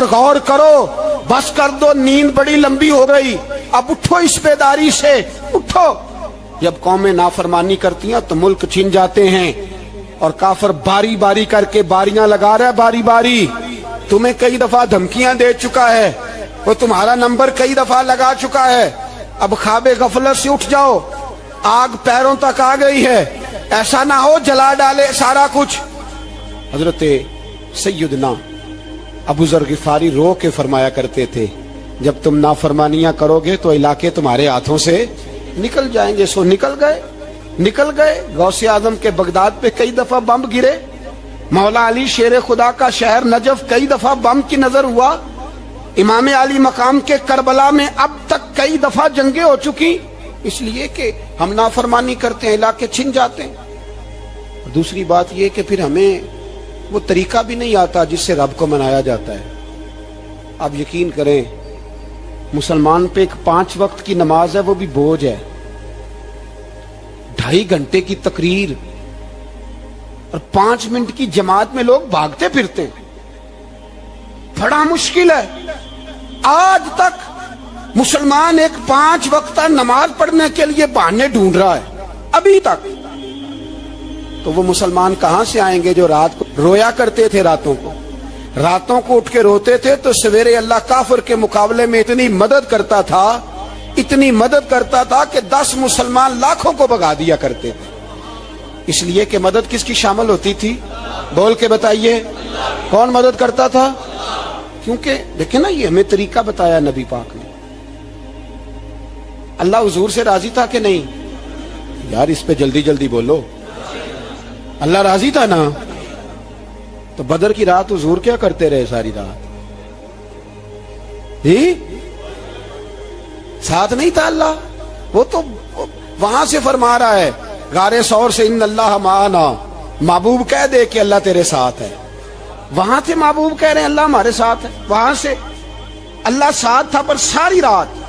اور غور کرو، بس کر دو، نیند بڑی لمبی ہو گئی، اب اٹھو اس بیداری سے، اٹھو۔ جب قومیں نافرمانی کرتی ہیں تو ملک چھن جاتے ہیں، اور کافر باری باری کر کے باریاں لگا رہا ہے، باری باری تمہیں کئی دفعہ دھمکیاں دے چکا ہے، وہ تمہارا نمبر کئی دفعہ لگا چکا ہے، اب خواب غفلت سے اٹھ جاؤ، آگ پیروں تک آ گئی ہے، ایسا نہ ہو جلا ڈالے سارا کچھ۔ حضرت سیدنا ابو ذر غفاری رو کے فرمایا کرتے تھے، جب تم نافرمانیاں کرو گے تو علاقے تمہارے ہاتھوں سے نکل جائیں گے۔ سو نکل گئے۔ غوث اعظم کے بغداد پہ کئی دفعہ بم گرے، مولا علی شیر خدا کا شہر نجف کئی دفعہ بم کی نظر ہوا، امام علی مقام کے کربلا میں اب تک کئی دفعہ جنگیں ہو چکی، اس لیے کہ ہم نافرمانی کرتے ہیں، علاقے چھن جاتے ہیں۔ دوسری بات یہ کہ پھر ہمیں وہ طریقہ بھی نہیں آتا جس سے رب کو منایا جاتا ہے۔ آپ یقین کریں، مسلمان پہ ایک 5 وقت کی نماز ہے، وہ بھی بوجھ ہے، 2.5 گھنٹے کی تقریر اور 5 منٹ کی جماعت میں لوگ بھاگتے پھرتے ہیں، بڑا مشکل ہے۔ آج تک مسلمان ایک 5 وقتہ نماز پڑھنے کے لیے بہانے ڈھونڈ رہا ہے، ابھی تک۔ تو وہ مسلمان کہاں سے آئیں گے جو رات کو رویا کرتے تھے، راتوں کو اٹھ کے روتے تھے، تو سویرے اللہ کافر کے مقابلے میں اتنی مدد کرتا تھا کہ 10 مسلمان لاکھوں کو بھگا دیا کرتے تھے۔ اس لیے کہ مدد کس کی شامل ہوتی تھی؟ بول کے بتائیے، کون مدد کرتا تھا؟ کیونکہ دیکھیں نا، یہ ہمیں طریقہ بتایا نبی پاک نے۔ اللہ حضور سے راضی تھا کہ نہیں؟ یار اس پہ جلدی جلدی بولو، اللہ راضی تھا نا؟ تو بدر کی رات حضور کیا کرتے رہے ساری رات؟ ساتھ نہیں تھا اللہ؟ وہ تو وہاں سے فرما رہا ہے غار ثور سے، ان اللہ معنا، محبوب کہہ دے کہ اللہ تیرے ساتھ ہے۔ وہاں سے محبوب کہہ رہے ہیں اللہ ہمارے ساتھ ہے، وہاں سے اللہ ساتھ تھا، پر ساری رات،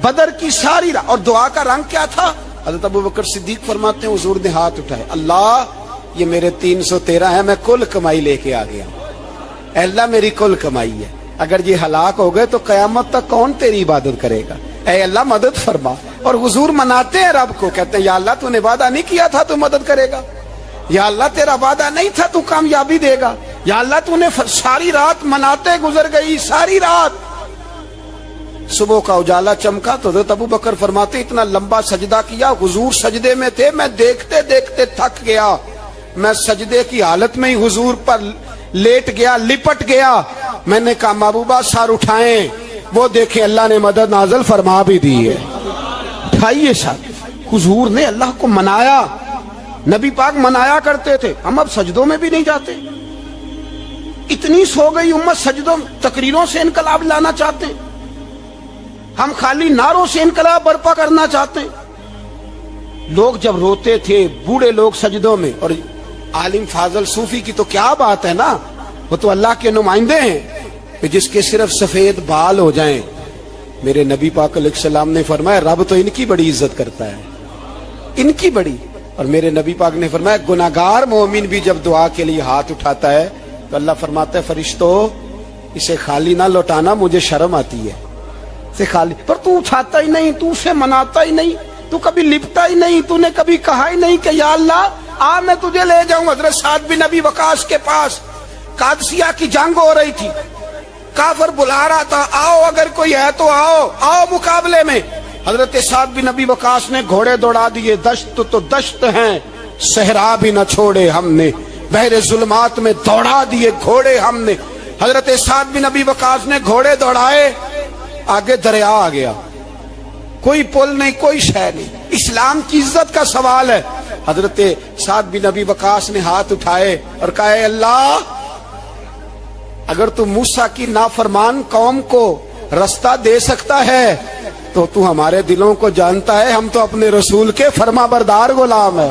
بدر کی ساری رات۔ اور دعا کا رنگ کیا تھا؟ حضرت ابوبکر صدیق فرماتے ہیں حضور نے ہاتھ اٹھائے، اللہ یہ میرے 313 ہیں، میں کل کمائی لے کے آ گیا ہوں، اے اللہ میری کل کمائی ہے، اگر یہ ہلاک ہو گئے تو قیامت تک کون تیری عبادت کرے گا، اے اللہ مدد فرما۔ اور حضور مناتے ہیں رب کو، کہتے ہیں یا اللہ تو نے وعدہ نہیں کیا تھا تو مدد کرے گا، یا اللہ تیرا وعدہ نہیں تھا تو کامیابی دے گا، یا اللہ تو نے ساری رات مناتے گزر گئی، ساری رات۔ صبح کا اجالا چمکا تو حضرت ابوبکر فرماتے اتنا لمبا سجدہ کیا، حضور سجدے میں تھے، میں دیکھتے دیکھتے تھک گیا، میں سجدے کی حالت میں ہی حضور پر لیٹ گیا، لپٹ گیا۔ میں نے کہا محبوبہ سر اٹھائیں، وہ دیکھیں اللہ نے مدد نازل فرما بھی دی ہے۔ اٹھائیے سر۔ حضور نے اللہ کو منایا، نبی پاک منایا کرتے تھے، ہم اب سجدوں میں بھی نہیں جاتے۔ اتنی سو گئی امت، سجدوں تقریروں سے انقلاب لانا چاہتے ہیں، ہم خالی نعروں سے انقلاب برپا کرنا چاہتے ہیں۔ لوگ جب روتے تھے، بوڑھے لوگ سجدوں میں، اور عالم فاضل صوفی کی تو کیا بات ہے نا، وہ تو اللہ کے نمائندے ہیں کہ جس کے صرف سفید بال ہو جائیں۔ میرے نبی پاک علیہ السلام نے فرمایا رب تو ان کی بڑی عزت کرتا ہے، ان کی بڑی۔ اور میرے نبی پاک نے فرمایا گناہگار مومن بھی جب دعا کے لیے ہاتھ اٹھاتا ہے تو اللہ فرماتا ہے فرشتو اسے خالی نہ لوٹانا، مجھے شرم آتی ہے سے خالی۔ پر تو اٹھاتا ہی نہیں، تو اسے مناتا ہی نہیں، تو کبھی لپٹا ہی نہیں، تو نے کبھی کہا ہی نہیں کہ یا اللہ آ میں تجھے لے جاؤں۔ حضرت سعد بن ابی وقاص کے پاس قادسیہ کی جنگ ہو رہی تھی، کافر بلا رہا تھا آؤ اگر کوئی ہے تو آؤ، آؤ مقابلے میں۔ حضرت سعد بن ابی وقاص نے گھوڑے دوڑا دیے، دشت تو دشت ہیں صحرا بھی نہ چھوڑے ہم نے، بحر ظلمات میں دوڑا دیے گھوڑے ہم نے۔ حضرت سعد بن ابی وقاص نے گھوڑے دوڑائے، آگے دریا آ گیا، کوئی پل نہیں، کوئی شے نہیں، اسلام کی عزت کا سوال ہے۔ حضرت سعد بن ابی وقاص نے ہاتھ اٹھائے اور کہا اے اللہ اگر تو موسیٰ کی نافرمان قوم کو رستہ دے سکتا ہے تو تو ہمارے دلوں کو جانتا ہے، ہم تو اپنے رسول کے فرما بردار غلام ہیں۔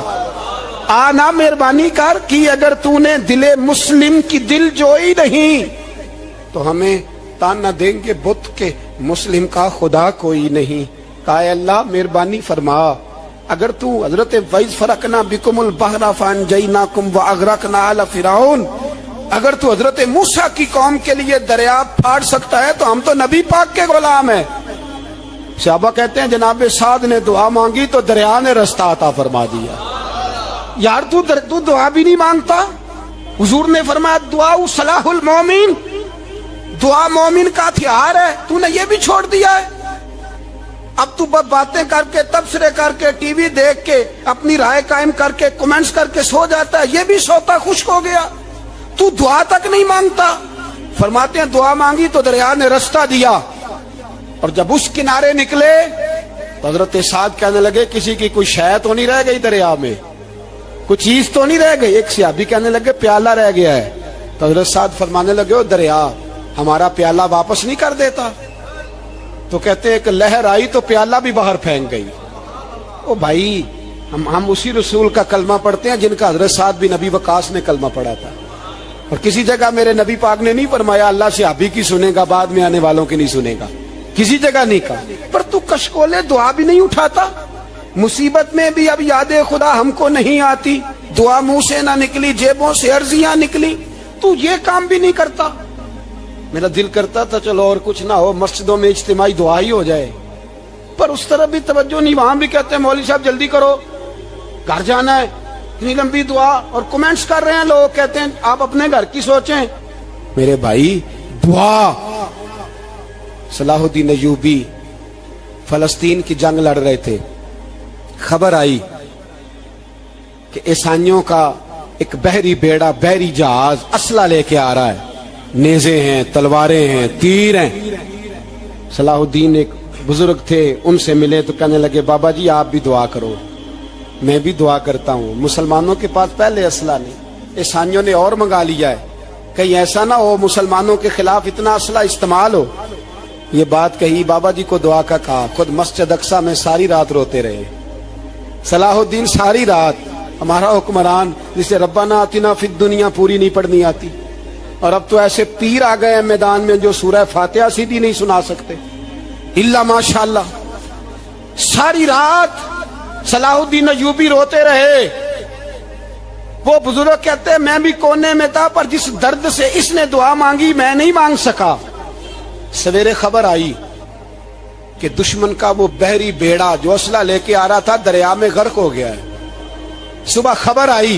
آنا مہربانی کر کی اگر تو نے دل مسلم کی دل جوئی نہیں تو ہمیں تانا دیں گے بت کے مسلم کا خدا کوئی نہیں۔ کہا اے اللہ مہربانی فرما، اگر تو حضرت وَإِذْ فَرَقْنَا بِكُمُ الْبَحْرَ فَأَنْجَيْنَاكُمْ وَأَغْرَقْنَا آلَ فِرْعَوْنَ، اگر تو حضرت موسیٰ کی قوم کے لیے دریا پھاڑ سکتا ہے تو ہم تو نبی پاک کے غلام ہیں. صحابہ کہتے ہیں جناب سعد نے دعا مانگی تو دریا نے رستہ عطا فرما دیا. یار تو دعا بھی نہیں مانگتا. حضور نے فرمایا دعا صلاح المومن، دعا مومن کا ہتھیار ہے، تو نے یہ بھی چھوڑ دیا ہے. اب تو باتیں کر کے تبصرے کر کے ٹی وی دیکھ کے اپنی رائے قائم کر کے کمنٹس کر کے سو جاتا ہے، یہ بھی سوتا خشک ہو گیا. تو دعا تک نہیں مانگتا. فرماتے ہیں دعا مانگی تو دریا نے رستہ دیا، اور جب اس کنارے نکلے تو حضرت سعد کہنے لگے کسی کی کوئی شے تو نہیں رہ گئی دریا میں، کوئی چیز تو نہیں رہ گئی. ایک صحابی کہنے لگے پیالہ رہ گیا ہے. تو حضرت سعد فرمانے لگے او دریا ہمارا پیالہ واپس نہیں کر دیتا. تو کہتے ہیں کہ لہر آئی تو پیالہ بھی باہر پھینک گئی. او بھائی ہم اسی رسول کا کلمہ پڑھتے ہیں جن کا حضرت سعد بن ابی وقاص نے کلمہ پڑھا تھا. اور کسی جگہ میرے نبی پاک نے نہیں فرمایا اللہ صحابی کی سنے گا بعد میں آنے والوں کی نہیں سنے گا، کسی جگہ نہیں کہا. پر تو کشکولے دعا بھی نہیں اٹھاتا. مصیبت میں بھی اب یاد خدا ہم کو نہیں آتی، دعا منہ سے نہ نکلی جیبوں سے عرضیاں نکلی، تو یہ کام بھی نہیں کرتا. میرا دل کرتا تھا چلو اور کچھ نہ ہو مسجدوں میں اجتماعی دعا ہی ہو جائے، پر اس طرف بھی توجہ نہیں. وہاں بھی کہتے ہیں مولوی صاحب جلدی کرو گھر جانا ہے، اتنی لمبی دعا، اور کمنٹس کر رہے ہیں لوگ کہتے ہیں آپ اپنے گھر کی سوچیں. میرے بھائی دعا. صلاح الدین ایوبی فلسطین کی جنگ لڑ رہے تھے، خبر آئی کہ عیسائیوں کا ایک بحری بیڑا بحری جہاز اسلحہ لے کے آ رہا ہے، نیزے ہیں تلواریں ہیں تیر ہیں. صلاح الدین ایک بزرگ تھے ان سے ملے تو کہنے لگے بابا جی آپ بھی دعا کرو. میں بھی دعا کرتا ہوں. مسلمانوں کے پاس پہلے اسلحہ نہیں، عیسائیوں نے اور منگا لیا ہے، کہیں ایسا نہ ہو مسلمانوں کے خلاف اتنا اسلحہ استعمال ہو. یہ بات کہی بابا جی کو دعا کا کہا. خود مسجد اقصی میں ساری رات روتے رہے صلاح الدین. ساری رات ہمارا حکمران جسے ربنا آتنا فی الدنیا پوری نہیں پڑھنی آتی، اور اب تو ایسے پیر آ گئے ہیں میدان میں جو سورہ فاتحہ سیدھی نہیں سنا سکتے الا ماشاءاللہ. ساری رات صلاح الدین ایوبی روتے رہے. وہ بزرگ کہتے ہیں میں بھی کونے میں تھا پر جس درد سے اس نے دعا مانگی میں نہیں مانگ سکا. سویرے خبر آئی کہ دشمن کا وہ بحری بیڑا جو اسلحہ لے کے آ رہا تھا دریا میں غرق ہو گیا ہے. صبح خبر آئی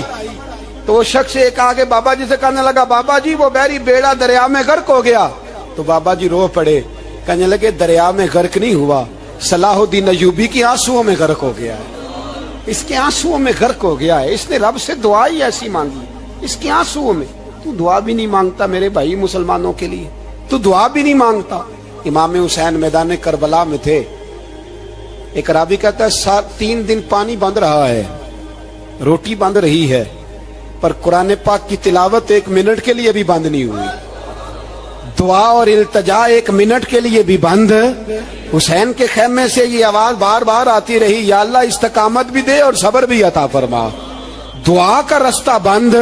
تو وہ شخص ایک آگے بابا جی سے کہنے لگا بابا جی وہ بحری بیڑا دریا میں غرق ہو گیا. تو بابا جی رو پڑے، کہنے لگے دریا میں غرق نہیں ہوا، صلاح الدین ایوبی کی آنسوؤں میں غرق ہو گیا ہے. اس کے آنسوؤں میں غرق ہو گیا ہے، اس نے رب سے دعا ہی ایسی مانگی اس کے آنسوؤں میں. تو دعا بھی نہیں مانگتا میرے بھائی مسلمانوں کے لیے، تو دعا بھی نہیں مانگتا. امام حسین میدان کربلا میں تھے. ایک راوی کہتا ہے 3 دن پانی بند رہا ہے، روٹی بند رہی ہے، پر قرآن پاک کی تلاوت 1 منٹ کے لیے بھی بند نہیں ہوئی. دعا اور التجا 1 منٹ کے لیے بھی بند. حسین کے خیمے سے یہ آواز بار بار آتی رہی یا اللہ استقامت بھی دے اور صبر بھی عطا فرما. دعا کا رستہ بند،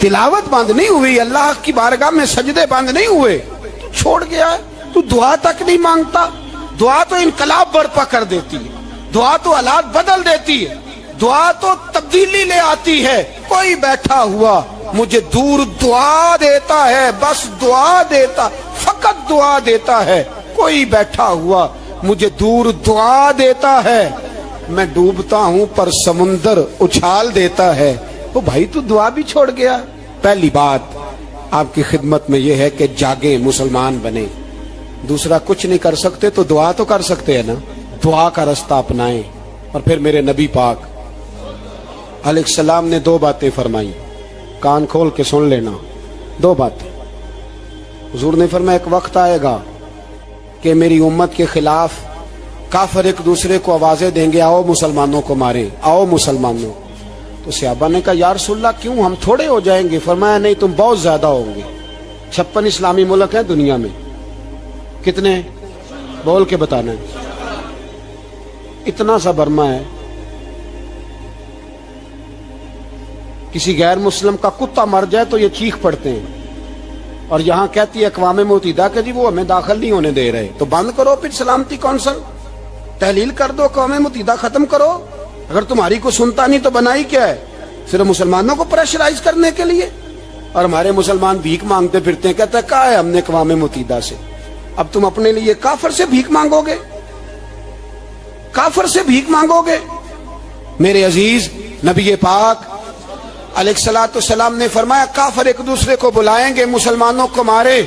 تلاوت بند نہیں ہوئی، اللہ کی بارگاہ میں سجدے بند نہیں ہوئے. تو چھوڑ گیا ہے، تو دعا تک نہیں مانگتا. دعا تو انقلاب برپا کر دیتی ہے، دعا تو حالات بدل دیتی ہے، دعا تو تبدیلی لے آتی ہے. کوئی بیٹھا ہوا مجھے دور دعا دیتا ہے، بس دعا دیتا، فقط دعا دیتا ہے. کوئی بیٹھا ہوا مجھے دور دعا دیتا ہے، میں ڈوبتا ہوں پر سمندر اچھال دیتا ہے. وہ بھائی تو دعا بھی چھوڑ گیا. پہلی بات آپ کی خدمت میں یہ ہے کہ جاگیں، مسلمان بنے. دوسرا کچھ نہیں کر سکتے تو دعا تو کر سکتے ہیں نا، دعا کا رستہ اپنائیں. اور پھر میرے نبی پاک علیہ السلام نے 2 باتیں فرمائی، کان کھول کے سن لینا. 2 باتیں حضور نے فرمایا ایک وقت آئے گا کہ میری امت کے خلاف کافر ایک دوسرے کو آوازیں دیں گے آؤ مسلمانوں کو ماریں، آؤ مسلمانوں. تو صحابہ نے کہا یا رسول اللہ کیوں، ہم تھوڑے ہو جائیں گے؟ فرمایا نہیں تم بہت زیادہ ہوں گے. 56 اسلامی ملک ہیں دنیا میں، کتنے بول کے بتانا ہے؟ اتنا سا برما ہے. کسی غیر مسلم کا کتا مر جائے تو یہ چیخ پڑتے ہیں، اور یہاں کہتی ہے اقوام متحدہ کہ جی وہ ہمیں داخل نہیں ہونے دے رہے. تو بند کرو پھر سلامتی کونسل، تحلیل کر دو، اقوام متحدہ ختم کرو. اگر تمہاری کو سنتا نہیں تو بنائی کیا ہے؟ صرف مسلمانوں کو پریشرائز کرنے کے لیے. اور ہمارے مسلمان بھیک مانگتے پھرتے ہیں. کہتا ہے کہا ہے ہم نے اقوام متحدہ سے. اب تم اپنے لیے کافر سے بھیک مانگو گے؟ کافر سے بھیک مانگو گے؟ میرے عزیز نبی پاک علیہ الصلوۃ والسلام نے فرمایا کافر ایک دوسرے کو بلائیں گے مسلمانوں کو مارے.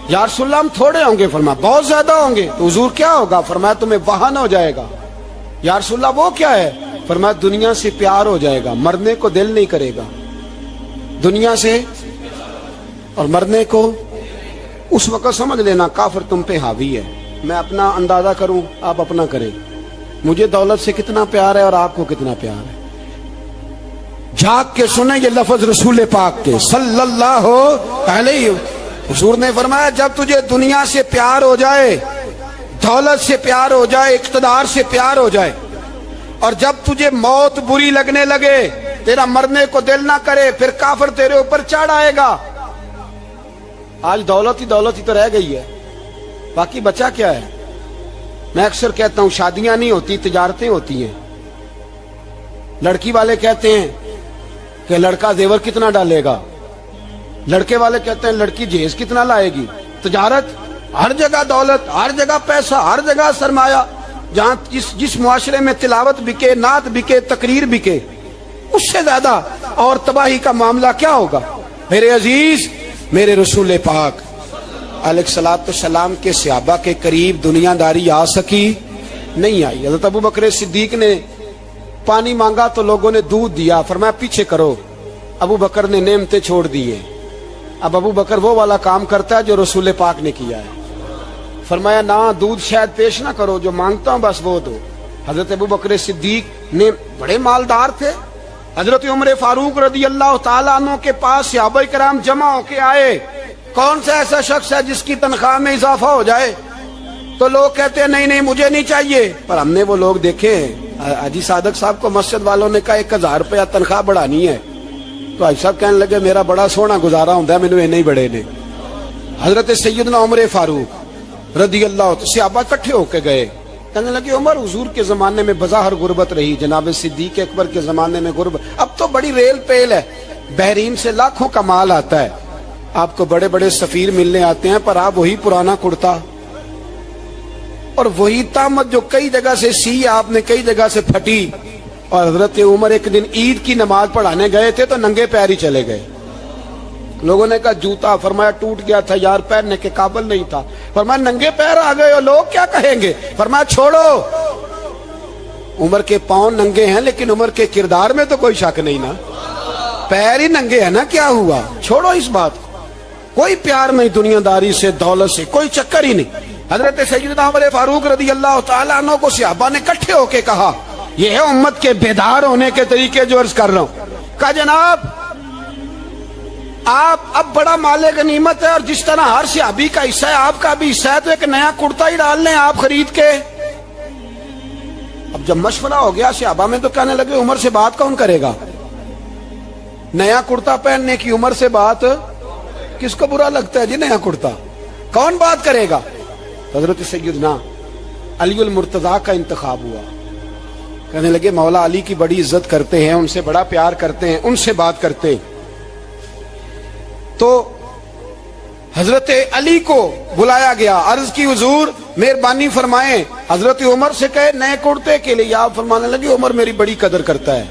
یا رسول اللہ ہم تھوڑے ہوں گے. فرمایا بہت زیادہ ہوں گے. تو حضور کیا ہوگا؟ فرمایا تمہیں وہن ہو جائے گا. یا رسول اللہ وہ کیا ہے؟ فرمایا دنیا سے پیار ہو جائے گا, مرنے کو دل نہیں کرے گا. دنیا سے اور مرنے کو. اس وقت سمجھ لینا کافر تم پہ حاوی ہے. میں اپنا اندازہ کروں, آپ اپنا کریں. مجھے دولت سے کتنا پیار ہے اور آپ کو کتنا پیار ہے. جھاگ کے سنیں یہ لفظ رسول پاک کے صلی اللہ علیہ. حضور نے فرمایا جب تجھے دنیا سے پیار ہو جائے, دولت سے پیار ہو جائے, اقتدار سے پیار ہو جائے, اور جب تجھے موت بری لگنے لگے, تیرا مرنے کو دل نہ کرے, پھر کافر تیرے اوپر چڑھ آئے گا. آج دولت ہی تو رہ گئی ہے, باقی بچا کیا ہے؟ میں اکثر کہتا ہوں شادیاں نہیں ہوتی, تجارتیں ہوتی ہیں. لڑکی والے کہتے ہیں کہ لڑکا زیور کتنا ڈالے گا, لڑکے والے کہتے ہیں لڑکی جہیز کتنا لائے گی. تجارت, ہر جگہ دولت, ہر جگہ پیسہ, ہر جگہ سرمایہ. جہاں جس معاشرے میں تلاوت بکے, نعت بکے, تقریر بکے, اس سے زیادہ اور تباہی کا معاملہ کیا ہوگا؟ میرے عزیز, میرے رسول پاک علیہ الصلوۃ والسلام کے صحابہ کے قریب دنیا داری آ سکی نہیں آئی. حضرت ابو بکر صدیق نے پانی مانگا تو لوگوں نے دودھ دیا. فرمایا پیچھے کرو. ابو بکر نے نعمتیں چھوڑ دیے. اب ابو بکر وہ والا کام کرتا ہے جو رسول پاک نے کیا ہے. فرمایا نہ دودھ شاید پیش نہ کرو, جو مانگتا ہوں بس وہ دو. حضرت ابو بکر صدیق نے بڑے مالدار تھے. حضرت عمر فاروق رضی اللہ تعالیٰ عنہ کے پاس صحابہ کرام جمع ہو کے آئے. کون سا ایسا شخص ہے جس کی تنخواہ میں اضافہ ہو جائے؟ تو لوگ کہتے ہیں نہیں مجھے نہیں چاہیے. پر ہم نے وہ لوگ دیکھے, حاجی صادق صاحب کو مسجد والوں نے کہا 1000 روپیہ تنخواہ بڑھانی ہے, تو حاجی صاحب کہنے لگے میرا بڑا سونا گزارا ہوتا ہے, مینوں نہیں بڑے نے. حضرت سیدنا عمر فاروق رضی اللہ عنہ صحابہ اکٹھے ہو کے گئے. کہنے لگے عمر حضور کے زمانے میں بظاہر غربت رہی, جناب صدیق اکبر کے زمانے میں غربت, اب تو بڑی ریل پیل ہے, بحرین سے لاکھوں کا مال آتا ہے, آپ کو بڑے بڑے سفیر ملنے آتے ہیں, پر آپ وہی پرانا کرتا اور وہی تامت جو کئی جگہ سے سی آپ نے کئی جگہ سے پھٹی. اور حضرت عمر ایک دن عید کی نماز پڑھانے گئے تھے تو ننگے پیر ہی چلے گئے. لوگوں نے کہا جوتا, فرمایا ٹوٹ گیا تھا یار, پہننے کے قابل نہیں تھا. فرمایا ننگے پیر آ گئے اور لوگ کیا کہیں گے؟ فرمایا چھوڑو, عمر کے پاؤں ننگے ہیں لیکن عمر کے کردار میں تو کوئی شک نہیں نا, پیر ہی ننگے ہیں نا, کیا ہوا؟ چھوڑو اس بات کو. کوئی پیار نہیں دنیا داری سے, دولت سے, کوئی چکر ہی نہیں. حضرت سیدنا عمر فاروق رضی اللہ تعالیٰ عنہ کو صحابہ نے اکٹھے ہو کے کہا, یہ ہے امت کے بیدار ہونے کے طریقے جو عرض کر رہا ہوں. کہا جناب آپ اب بڑا مال غنیمت ہے, اور جس طرح ہر صحابی کا حصہ ہے آپ کا بھی حصہ ہے, تو ایک نیا کرتا ہی ڈال لیں آپ خرید کے. اب جب مشورہ ہو گیا صحابہ میں تو کہنے لگے عمر سے بات کون کرے گا؟ نیا کرتا پہننے کی عمر سے بات کس کو برا لگتا ہے جی؟ نیا کرتا کون بات کرے گا؟ حضرت سیدنا علی المرتضیٰ کا انتخاب ہوا. کہنے لگے مولا علی کی بڑی عزت کرتے ہیں, ان سے بڑا پیار کرتے ہیں, ان سے بات کرتے. تو حضرت علی کو بلایا گیا, عرض کی حضور مہربانی فرمائیں. حضرت عمر سے کہے نئے کرتے کے لیے, آپ فرمانے لگے عمر میری بڑی قدر کرتا ہے,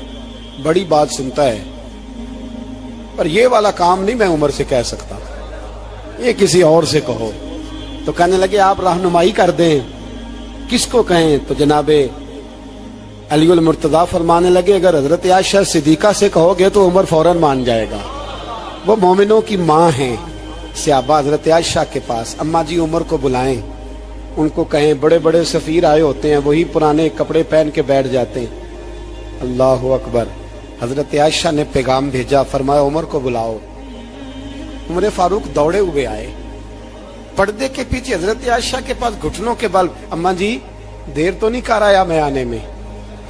بڑی بات سنتا ہے, پر یہ والا کام نہیں میں عمر سے کہہ سکتا, یہ کسی اور سے کہو. تو کہنے لگے آپ رہنمائی کر دیں, کس کو کہیں؟ تو جناب علی المرتضیٰ فرمانے لگے اگر حضرت عائشہ صدیقہ سے کہو گے تو عمر فوراً مان جائے گا, وہ مومنوں کی ماں ہیں. صحابہ حضرت عائشہ کے پاس, اماں جی عمر کو بلائیں, ان کو کہیں بڑے بڑے سفیر آئے ہوتے ہیں, وہی پرانے کپڑے پہن کے بیٹھ جاتے ہیں. اللہ اکبر. حضرت عائشہ نے پیغام بھیجا, فرمایا عمر کو بلاؤ. عمر فاروق دوڑے ہوئے آئے, پردے کے پیچھے حضرت عائشہ کے پاس گھٹنوں کے بل, اماں جی دیر تو نہیں کر آیا میں آنے میں؟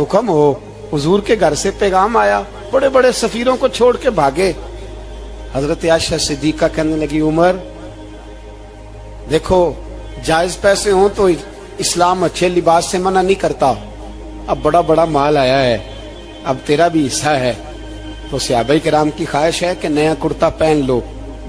حکم ہو, حضور کے گھر سے پیغام آیا, بڑے بڑے سفیروں کو چھوڑ کے بھاگے. حضرت عائشہ صدیقہ کہنے لگی عمر دیکھو جائز پیسے ہوں تو اسلام اچھے لباس سے منع نہیں کرتا, اب بڑا بڑا مال آیا ہے, اب تیرا بھی حصہ ہے, تو صحابہ کرام کی خواہش ہے کہ نیا کرتا پہن لو.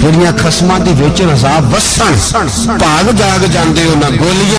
ਜਿਹੜੀਆਂ ਖਸਮਾਂ ਦੀ ਵਿੱਚ ਰਜ਼ਾ ਵਸਣ ਭਾਗ ਜਾਗ ਜਾਂਦੇ ਹੋ ਨਾ ਗੋਲੀਆਂ।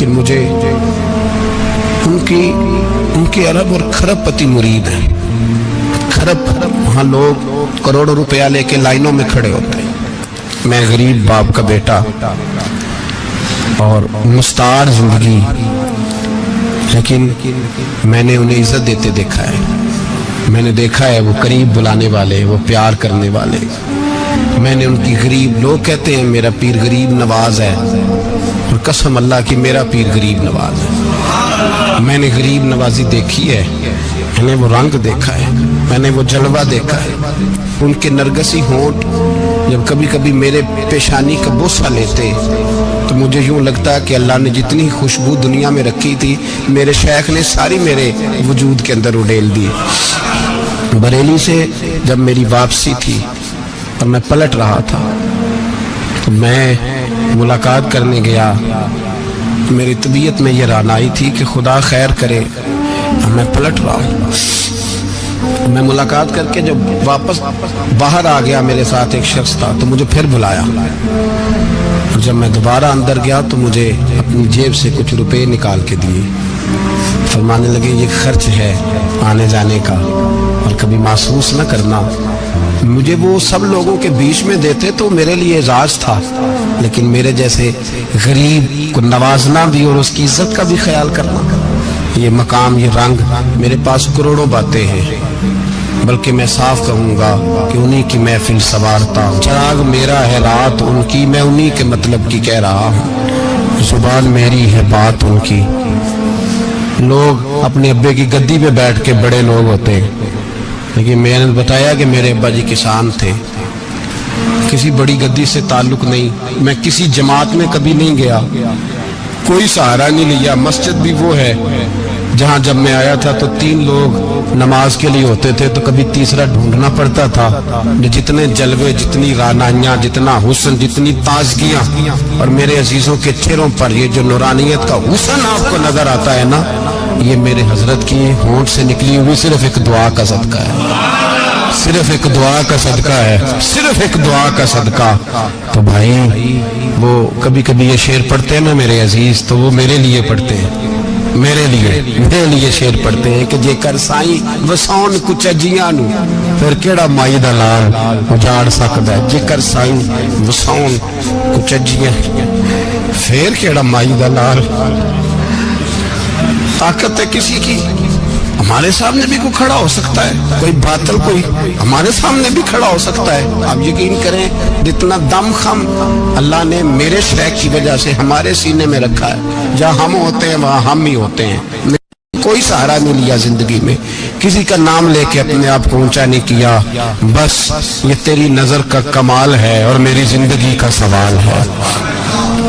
لیکن مجھے ان کے ارب اور خرب پتی مرید ہیں. خرب وہاں لوگ کروڑوں روپیہ لے کے لائنوں میں کھڑے ہوتے ہیں. میں غریب باپ کا بیٹا اور مستعار زندگی، لیکن میں نے انہیں عزت دیتے دیکھا ہے. میں نے دیکھا ہے وہ قریب بلانے والے، وہ پیار کرنے والے. میں نے ان کی غریب، لوگ کہتے ہیں میرا پیر غریب نواز ہے، اور قسم اللہ کی میرا پیر غریب نواز ہے. میں نے غریب نوازی دیکھی ہے، میں نے وہ رنگ دیکھا ہے، میں نے وہ جلوہ دیکھا ہے. ان کے نرگسی ہونٹ جب کبھی کبھی میرے پیشانی کا بوسہ لیتے تو مجھے یوں لگتا کہ اللہ نے جتنی خوشبو دنیا میں رکھی تھی میرے شیخ نے ساری میرے وجود کے اندر اڈیل دی. بریلی سے جب میری واپسی تھی اور میں پلٹ رہا تھا تو میں ملاقات کرنے گیا. میری طبیعت میں یہ رانائی تھی کہ خدا خیر کرے، میں پلٹ رہا ہوں. میں ملاقات کر کے جب واپس باہر آ گیا، میرے ساتھ ایک شخص تھا تو مجھے پھر بلایا. اور جب میں دوبارہ اندر گیا تو مجھے اپنی جیب سے کچھ روپے نکال کے دیے. فرمانے لگے یہ خرچ ہے آنے جانے کا، اور کبھی محسوس نہ کرنا. مجھے وہ سب لوگوں کے بیچ میں دیتے تو میرے لیے اعزاز تھا، لیکن میرے جیسے غریب کو نوازنا بھی اور اس کی عزت کا بھی خیال کرنا، یہ مقام، یہ رنگ. میرے پاس کروڑوں باتیں ہیں، بلکہ میں صاف کہوں گا کہ انہی کی محفل سوارتا ہوں. چراغ میرا ہے رات ان کی، میں انہی کے مطلب کی کہہ رہا ہوں. زبان میری ہے بات ان کی. لوگ اپنے ابے کی گدی پہ بیٹھ کے بڑے لوگ ہوتے ہیں، لیکن میں نے بتایا کہ میرے ابا جی کسان تھے. کسی بڑی گدی سے تعلق نہیں. میں کسی جماعت میں کبھی نہیں گیا، کوئی سہارا نہیں لیا. مسجد بھی وہ ہے جہاں جب میں آیا تھا تو 3 لوگ نماز کے لیے ہوتے تھے تو کبھی تیسرا ڈھونڈنا پڑتا تھا. جتنے جلوے، جتنی رانائیاں، جتنا حسن، جتنی تازگیاں، اور میرے عزیزوں کے چہروں پر یہ جو نورانیت کا حسن آپ کو نظر آتا ہے نا، یہ میرے حضرت کی ہونٹ سے نکلی ہوئی صرف ایک دعا کا صدقہ ہے. صرف ایک دعا کا صدقہ ہے، صرف ایک دعا کا صدقہ. تو بھائی وہ کبھی کبھی یہ شعر پڑھتے ہیں نا میرے عزیز، تو وہ میرے لیے پڑھتے ہیں، میرے لیے شعر پڑھتے ہیں کہ جے کر سائیں وسون کچھ اجیاں نو پھر کیڑا مائی دا لال اجاڑ سکدا ہے. جے کر سائیں وسون کچھ اجیاں پھر کیڑا مائی دا لال. طاقت ہے کسی کی، ہمارے سامنے بھی کوئی کھڑا ہو سکتا ہے، کوئی باطل کوئی ہمارے سامنے بھی کھڑا ہو سکتا ہے. آپ یقین کریں جتنا دم خم اللہ نے میرے شیخ کی وجہ سے ہمارے سینے میں رکھا ہے، جہاں ہم ہوتے ہیں وہاں ہم ہی ہوتے ہیں. کوئی سہارا نہیں لیا زندگی میں، کسی کا نام لے کے اپنے آپ کو اونچا نہیں کیا. بس یہ تیری نظر کا کمال ہے اور میری زندگی کا سوال ہے.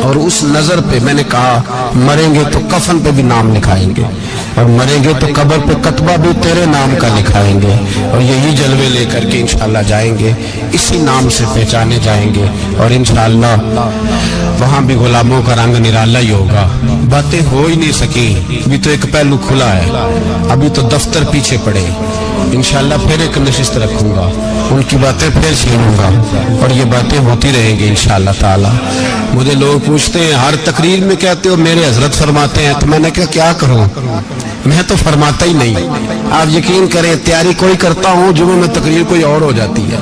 اور اس نظر پہ میں نے کہا مریں گے تو کفن پہ بھی نام لکھائیں گے، اور مریں گے تو قبر پہ کتبہ بھی تیرے نام کا لکھائیں گے، اور یہی جلوے لے کر کے انشاءاللہ جائیں گے، اسی نام سے پہچانے جائیں گے. اور انشاءاللہ وہاں بھی غلاموں کا رنگ نرالا ہی ہوگا. باتیں ہو ہی نہیں سکی، ابھی تو ایک پہلو کھلا ہے، ابھی تو دفتر پیچھے پڑے. انشاءاللہ پھر ایک نشست رکھوں گا، ان کی باتیں پھر چھینوں گا، اور یہ باتیں ہوتی رہیں گی انشاءاللہ تعالی. مجھے لوگ پوچھتے ہیں ہر تقریر میں کہتے ہو میرے حضرت فرماتے ہیں، تو میں نے کہا کیا کروں، میں تو فرماتا ہی نہیں. آپ یقین کریں تیاری کوئی کرتا ہوں، جمعے میں تقریر کوئی اور ہو جاتی ہے،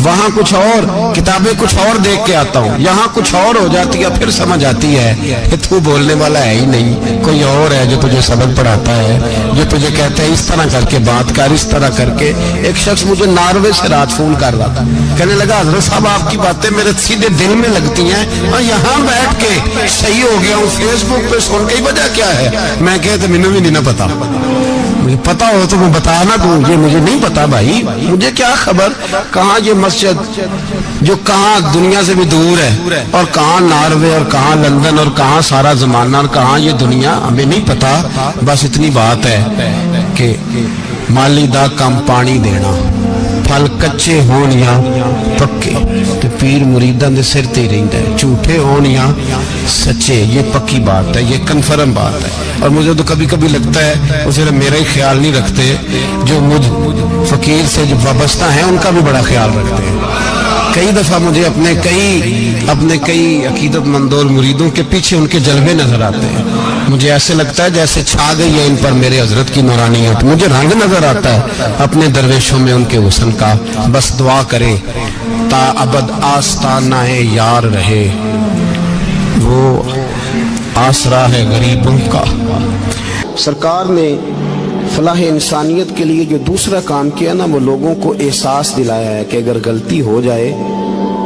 وہاں کچھ اور کتابیں کچھ اور دیکھ کے آتا ہوں، یہاں کچھ اور ہو جاتی ہے. پھر سمجھ آتی ہے کہ تو بولنے والا ہے ہی نہیں، کوئی اور ہے جو تجھے سبق پڑھاتا ہے، جو تجھے کہتا ہے اس طرح کر کے بات کر، اس طرح کر کے. ایک شخص مجھے ناروے سے رات فون کر رہا تھا، کہنے لگا حضرت صاحب آپ کی باتیں میرے سیدھے دل میں لگتی ہیں، اور یہاں بیٹھ کے صحیح ہو گیا ہوں، فیس بک پہ سن کے وجہ کیا ہے. میں کہتا مجھے بھی نہیں پتا، مجھے پتا ہو تو میں بتا نہ دوں، یہ مجھے نہیں پتا بھائی، مجھے کیا خبر کہاں یہ مسجد جو کہاں دنیا سے بھی دور ہے، اور کہاں ناروے، اور کہاں لندن، اور کہاں سارا زمانہ، اور کہاں یہ دنیا، ہمیں نہیں پتا. بس اتنی بات ہے کہ مالی دا کم پانی دینا، پھل کچے ہون یا پکے تو پیر مریداں دے سر تے ہی رہندا ہے، جھوٹے ہون یا سچے، یہ پکی بات ہے، یہ کنفرم بات ہے. اور مجھے تو کبھی کبھی لگتا ہے وہ صرف میرا ہی خیال نہیں رکھتے، جو مجھ فقیر سے جو وابستہ ہیں ان کا بھی بڑا خیال رکھتے ہیں. کئی دفعہ مجھے اپنے کئی عقیدت مندوں اور مریدوں کے پیچھے ان کے جلوے نظر آتے ہیں. مجھے ایسے لگتا ہے جیسے چھا گئی ہے ان پر میرے حضرت کی نورانیت. مجھے رنگ نظر آتا ہے اپنے درویشوں میں ان کے حسن کا. بس دعا کرے تا ابد آستانہ یار رہے، وہ آسرا ہے غریبوں کا. سرکار نے فلاح انسانیت کے لیے جو دوسرا کام کیا نا، وہ لوگوں کو احساس دلایا ہے کہ اگر غلطی ہو جائے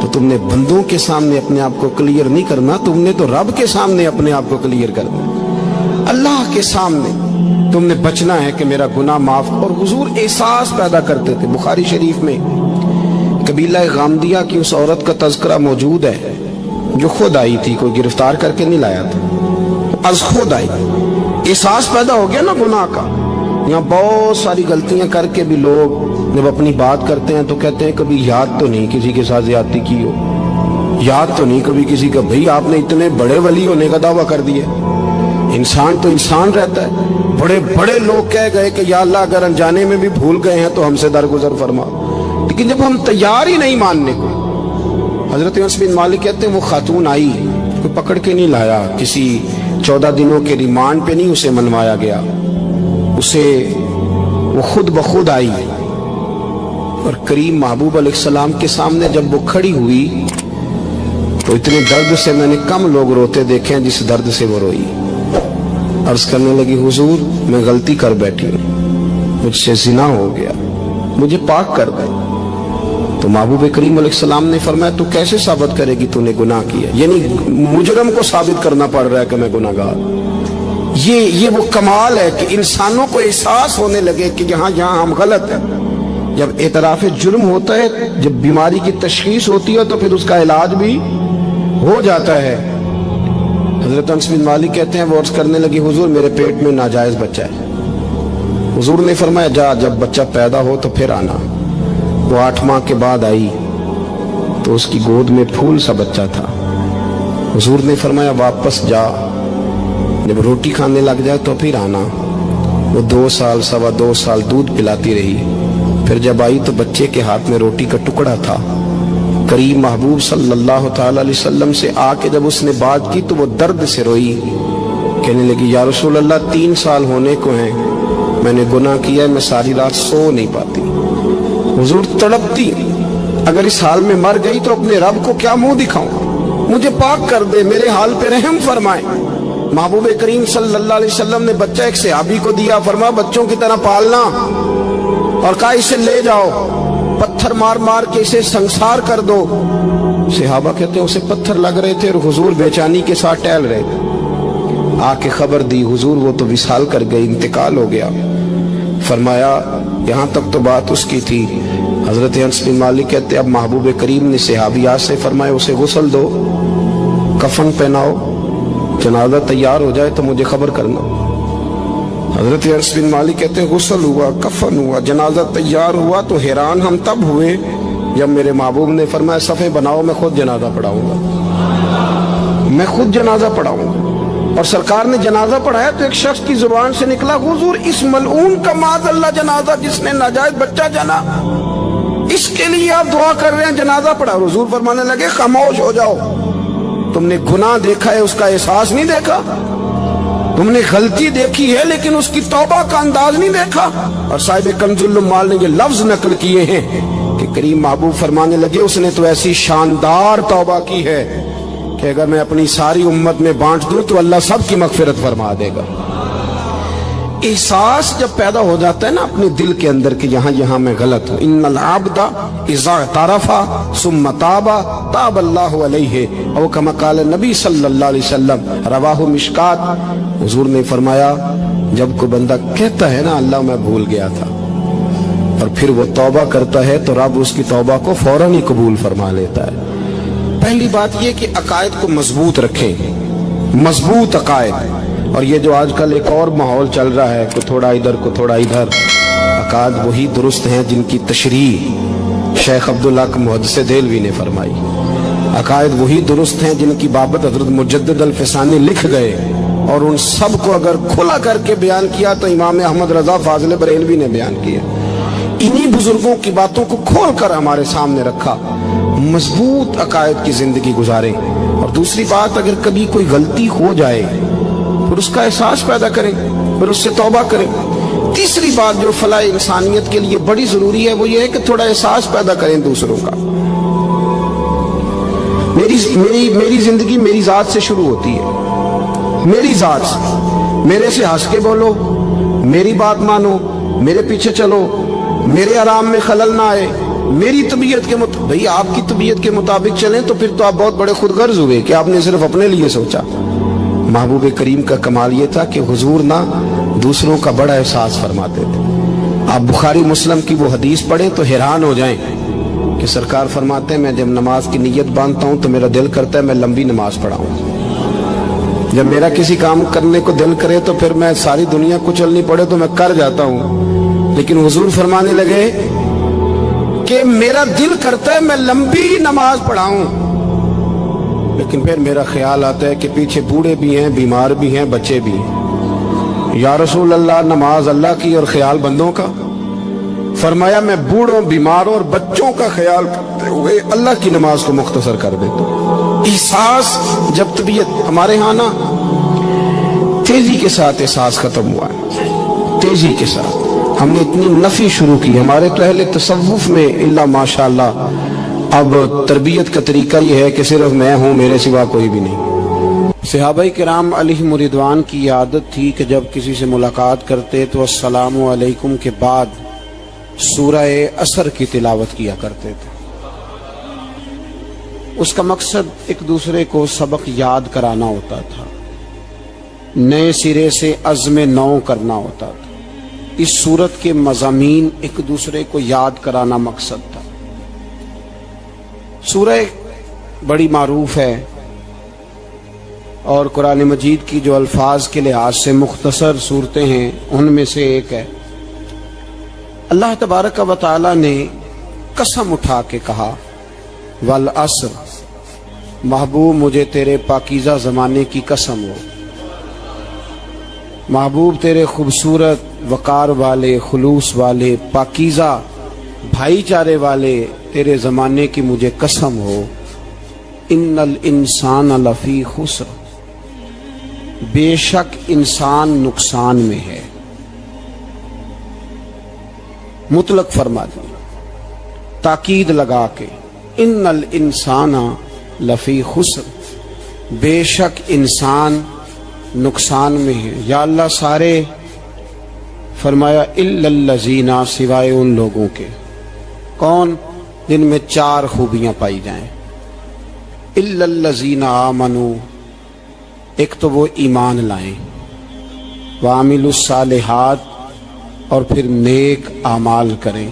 تو تم نے بندوں کے سامنے اپنے آپ کو کلیئر نہیں کرنا، تم نے تو رب کے سامنے اپنے آپ کو کلیئر کرنا، اللہ کے سامنے تم نے بچنا ہے کہ میرا گناہ معاف. اور حضور احساس پیدا کرتے تھے. بخاری شریف میں قبیلہ غامدیہ کی اس عورت کا تذکرہ موجود ہے جو خود آئی تھی، کوئی گرفتار کر کے نہیں لایا تھا، از خود آئی. احساس پیدا ہو گیا نا گناہ کا. یہاں بہت ساری غلطیاں کر کے بھی لوگ جب اپنی بات کرتے ہیں تو کہتے ہیں کبھی یاد تو نہیں کسی کے ساتھ زیادتی کی ہو، یاد تو نہیں کبھی کسی کا. بھئی آپ نے اتنے بڑے ولی ہونے کا دعویٰ کر دیا. انسان تو انسان رہتا ہے. بڑے بڑے لوگ کہہ گئے کہ یا اللہ اگر انجانے میں بھی بھول گئے ہیں تو ہم سے درگزر فرما. لیکن جب ہم تیار ہی نہیں ماننے کو. حضرت انس بن مالک کہتے ہیں وہ خاتون آئی، کوئی پکڑ کے نہیں لایا، کسی 14 دنوں کے ریمانڈ پہ نہیں اسے منوایا گیا، اسے وہ خود بخود آئی. اور کریم محبوب علیہ السلام کے سامنے جب وہ کھڑی ہوئی تو اتنے درد سے میں نے کم لوگ روتے دیکھے ہیں جس درد سے وہ روئی. عرض کرنے لگی حضور میں غلطی کر بیٹھی ہوں، مجھ سے زنا ہو گیا، مجھے پاک کر دے. تو محبوب کریم علیہ السلام نے فرمایا تو کیسے ثابت کرے گی تو نے گناہ کیا؟ یعنی مجرم کو ثابت کرنا پڑ رہا ہے کہ میں گناہ گار. یہ وہ کمال ہے کہ انسانوں کو احساس ہونے لگے کہ یہاں ہم غلط ہیں. جب اعتراف جرم ہوتا ہے، جب بیماری کی تشخیص ہوتی ہے تو پھر اس کا علاج بھی ہو جاتا ہے. حضرت انس بن مالک کہتے ہیں وہ عرض کرنے لگی حضور میرے پیٹ میں ناجائز بچہ ہے. حضور نے فرمایا جا جب بچہ پیدا ہو تو پھر آنا. وہ 8 ماہ کے بعد آئی تو اس کی گود میں پھول سا بچہ تھا. حضور نے فرمایا واپس جا، جب روٹی کھانے لگ جائے تو پھر آنا. وہ 2 سال 2.25 سال دودھ پلاتی رہی. پھر جب آئی تو بچے کے ہاتھ میں روٹی کا ٹکڑا تھا. کریم محبوب صلی اللہ تعالی علیہ وسلم سے آ کے جب اس نے بات کی تو وہ درد سے روئی، کہنے لگی یا رسول اللہ 3 سال ہونے کو ہیں، میں نے گناہ کیا ہے، میں ساری رات سو نہیں پاتی. حضور تڑپتی، اگر اس حال میں مر گئی تو اپنے رب کو کیا منہ دکھاؤں، مجھے پاک کر دے، میرے حال پہ رحم فرمائے. محبوب کریم صلی اللہ علیہ وسلم نے بچہ ایک صحابی کو دیا، فرمایا بچوں کی طرح پالنا، اور کہا اسے لے جاؤ، پتھر مار مار کے اسے سنسار کر دو. صحابہ کہتے ہیں اسے پتھر لگ رہے تھے اور حضور بے چینی کے ساتھ ٹہل رہے تھے. آ کے خبر دی حضور وہ تو وصال کر گئی، انتقال ہو گیا. فرمایا یہاں تک تو بات اس کی تھی. حضرت انس بن مالک کہتے اب محبوب کریم نے صحابیات سے فرمایا اسے غسل دو، کفن پہناؤ، جنازہ تیار ہو جائے تو مجھے خبر کرنا. حضرت انس بن مالک کہتے ہیں غسل ہوا، کفن ہوا، جنازہ تیار ہوا تو حیران ہم تب ہوئے جب میرے محبوب نے فرمایا صفیں بناؤ، میں خود جنازہ پڑھاؤں گا، میں خود جنازہ پڑھاؤں گا. اور سرکار نے جنازہ پڑھایا تو ایک شخص کی زبان سے نکلا حضور اس ملعون کا معاذ اللہ جنازہ جس نے ناجائز بچہ جنا، اس کے لیے آپ دعا کر رہے ہیں، جنازہ پڑھا. حضور فرمانے لگے خاموش ہو جاؤ، تم نے گناہ دیکھا ہے اس کا احساس نہیں دیکھا، تم نے غلطی دیکھی ہے لیکن اس کی توبہ کا انداز نہیں دیکھا. اور صاحب کنز العمال نے یہ لفظ نقل کیے ہیں کہ کریم محبوب فرمانے لگے اس نے تو ایسی شاندار توبہ کی ہے کہ اگر میں اپنی ساری امت میں بانٹ دوں تو اللہ سب کی مغفرت فرما دے گا. احساس جب پیدا ہو جاتا ہے نا اپنے دل کے اندر کہ یہاں میں غلط ہوں. ان العبد اذا اعترف ثم تاب تاب اللہ علیہ او کما قال نبی صلی اللہ علیہ وسلم، رواہ مشکات. حضور نے فرمایا جب کوئی بندہ کہتا ہے نا اللہ میں بھول گیا تھا اور پھر وہ توبہ کرتا ہے تو رب اس کی توبہ کو فوراً ہی قبول فرما لیتا ہے. پہلی بات یہ کہ عقائد کو مضبوط رکھیں، مضبوط عقائد. اور یہ جو آج کل ایک اور ماحول چل رہا ہے، کو تھوڑا ادھر کو تھوڑا ادھر، عقائد وہی درست ہیں جن کی تشریح شیخ عبداللہ محدث دہلوی نے فرمائی. عقائد وہی درست ہیں جن کی بابت حضرت مجدد الفسانی لکھ گئے، اور ان سب کو اگر کھلا کر کے بیان کیا تو امام احمد رضا فاضل بریلوی نے بیان کیا. انہی بزرگوں کی باتوں کو کھول کر ہمارے سامنے رکھا. ہم مضبوط عقائد کی زندگی گزاریں. اور دوسری بات، اگر کبھی کوئی غلطی ہو جائے پھر اس کا احساس پیدا کریں، پھر اس سے توبہ کریں. تیسری بات جو فلاح انسانیت کے لیے بڑی ضروری ہے وہ یہ ہے کہ تھوڑا احساس پیدا کریں دوسروں کا. میری زندگی میری ذات سے شروع ہوتی ہے، میری ذات سے. میرے سے ہنس کے بولو، میری بات مانو، میرے پیچھے چلو، میرے آرام میں خلل نہ آئے، میری طبیعت کے مطابق. بھئی آپ کی طبیعت کے مطابق چلیں تو پھر تو آپ بہت بڑے خود غرض ہوئے کہ آپ نے صرف اپنے لیے سوچا. محبوب کریم کا کمال یہ تھا کہ حضور نہ دوسروں کا بڑا احساس فرماتے تھے. آپ بخاری مسلم کی وہ حدیث پڑھیں تو حیران ہو جائیں کہ سرکار فرماتے ہیں میں جب نماز کی نیت باندھتا ہوں تو میرا دل کرتا ہے میں لمبی نماز پڑھاؤں. جب میرا کسی کام کرنے کو دل کرے تو پھر میں ساری دنیا کچلنی پڑے تو میں کر جاتا ہوں. لیکن حضور فرمانے لگے کہ میرا دل کرتا ہے میں لمبی نماز پڑھاؤں، لیکن پھر میرا خیال آتا ہے کہ پیچھے بوڑھے بھی ہیں، بیمار بھی ہیں، بچے بھی ہیں. یا رسول اللہ، نماز اللہ کی اور خیال بندوں کا. فرمایا میں بوڑھوں، بیماروں اور بچوں کا خیال کرتے ہوئے اللہ کی نماز کو مختصر کر دیتا ہوں. احساس جب طبیعت ہمارے ہاں نا تیزی کے ساتھ احساس ختم ہوا ہے، تیزی کے ساتھ ہم نے اتنی نفی شروع کی. ہمارے تو اہل تصوف میں اللہ ماشاءاللہ اب تربیت کا طریقہ یہ ہے کہ صرف میں ہوں، میرے سوا کوئی بھی نہیں. صحابہ کرام علیہم رضوان کی عادت تھی کہ جب کسی سے ملاقات کرتے تو السلام علیکم کے بعد سورہ عصر کی تلاوت کیا کرتے تھے. اس کا مقصد ایک دوسرے کو سبق یاد کرانا ہوتا تھا، نئے سرے سے عزم نو کرنا ہوتا تھا. اس سورت کے مضامین ایک دوسرے کو یاد کرانا مقصد تھا. سورہ بڑی معروف ہے اور قرآن مجید کی جو الفاظ کے لحاظ سے مختصر صورتیں ہیں ان میں سے ایک ہے. اللہ تبارک و تعالی نے قسم اٹھا کے کہا والعصر، محبوب مجھے تیرے پاکیزہ زمانے کی قسم ہو. محبوب تیرے خوبصورت وقار والے، خلوص والے، پاکیزہ بھائی چارے والے تیرے زمانے کی مجھے قسم ہو. ان الانسان لفی خسر، بے شک انسان نقصان میں ہے. مطلق فرما دی، تاکید لگا کے، ان الانسان لفی خسر، بے شک انسان نقصان میں ہے. یا اللہ سارے، فرمایا الا الذین، سوائے ان لوگوں کے. کون؟ جن میں چار خوبیاں پائی جائیں. الا الذین آمنوا، ایک تو وہ ایمان لائیں، وعملوا الصالحات، اور پھر نیک اعمال کریں.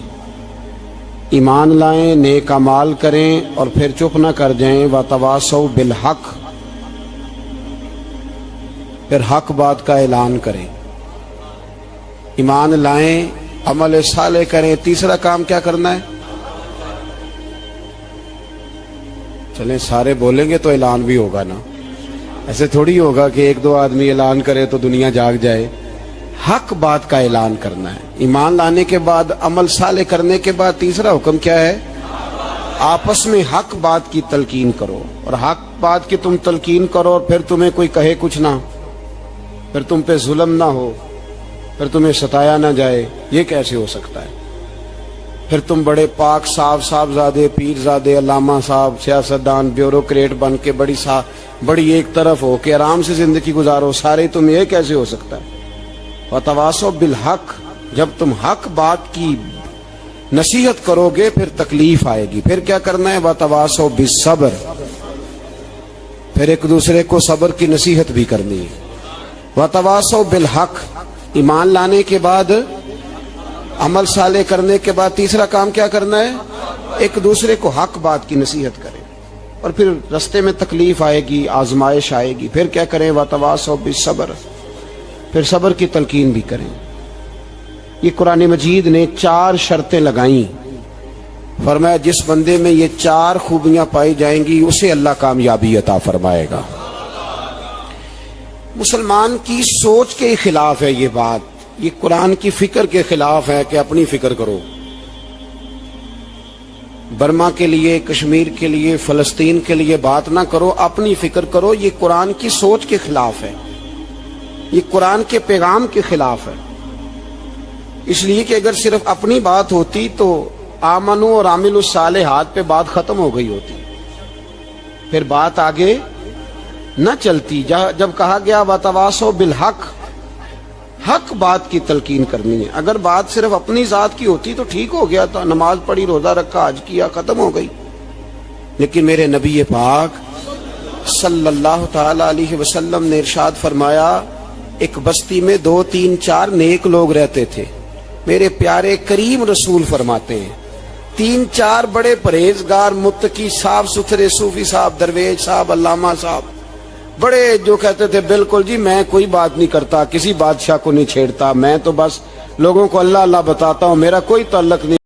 ایمان لائیں، نیک اعمال کریں اور پھر چپ نہ کر جائیں. وتواصوا بالحق، پھر حق بات کا اعلان کریں. ایمان لائیں، عمل صالح کریں. تیسرا کام کیا کرنا ہے؟ چلیں سارے بولیں گے تو اعلان بھی ہوگا نا. ایسے تھوڑی ہوگا کہ ایک دو آدمی اعلان کرے تو دنیا جاگ جائے. حق بات کا اعلان کرنا ہے. ایمان لانے کے بعد، عمل صالح کرنے کے بعد تیسرا حکم کیا ہے؟ آپس میں حق بات کی تلقین کرو. اور حق بات کی تم تلقین کرو اور پھر تمہیں کوئی کہے کچھ نہ، پھر تم پہ ظلم نہ ہو، پھر تمہیں ستایا نہ جائے. یہ کیسے ہو سکتا ہے؟ پھر تم بڑے پاک صاحبزادے، پیرزادے، علامہ صاحب، سیاستدان، بیوروکریٹ بن کے بڑی ایک طرف ہو کے آرام سے زندگی گزارو سارے. تم یہ کیسے ہو سکتا ہے؟ وتواصوا بالحق، جب تم حق بات کی نصیحت کرو گے پھر تکلیف آئے گی. پھر کیا کرنا ہے؟ وتواصوا بالصبر، پھر ایک دوسرے کو صبر کی نصیحت بھی کرنی ہے. وتواصوا بالحق، ایمان لانے کے بعد، عمل صالح کرنے کے بعد تیسرا کام کیا کرنا ہے؟ ایک دوسرے کو حق بات کی نصیحت کریں. اور پھر رستے میں تکلیف آئے گی، آزمائش آئے گی. پھر کیا کریں؟ وتواصوا بالصبر، پھر صبر کی تلقین بھی کریں. یہ قرآن مجید نے 4 شرطیں لگائیں. فرمایا جس بندے میں یہ 4 خوبیاں پائی جائیں گی اسے اللہ کامیابی عطا فرمائے گا. مسلمان کی سوچ کے خلاف ہے یہ بات. یہ قرآن کی فکر کے خلاف ہے کہ اپنی فکر کرو. برما کے لیے، کشمیر کے لیے، فلسطین کے لیے بات نہ کرو، اپنی فکر کرو. یہ قرآن کی سوچ کے خلاف ہے، یہ قرآن کے پیغام کے خلاف ہے. اس لیے کہ اگر صرف اپنی بات ہوتی تو آمنو اور عامل الصالحات پہ بات ختم ہو گئی ہوتی، پھر بات آگے نہ چلتی. جب کہا گیا وتواصوا بالحق، حق بات کی تلقین کرنی ہے. اگر بات صرف اپنی ذات کی ہوتی تو ٹھیک ہو گیا تھا، نماز پڑھی، روزہ رکھا، حج کیا، ختم ہو گئی. لیکن میرے نبی پاک صلی اللہ تعالی علیہ وسلم نے ارشاد فرمایا، ایک بستی میں 2 3 4 نیک لوگ رہتے تھے. میرے پیارے کریم رسول فرماتے ہیں 3 4 بڑے پرہیزگار، متقی، صاف ستھرے صوفی صاحب، درویش صاحب، علامہ صاحب، بڑے جو کہتے تھے بالکل جی میں کوئی بات نہیں کرتا، کسی بادشاہ کو نہیں چھیڑتا، میں تو بس لوگوں کو اللہ اللہ بتاتا ہوں، میرا کوئی تعلق نہیں.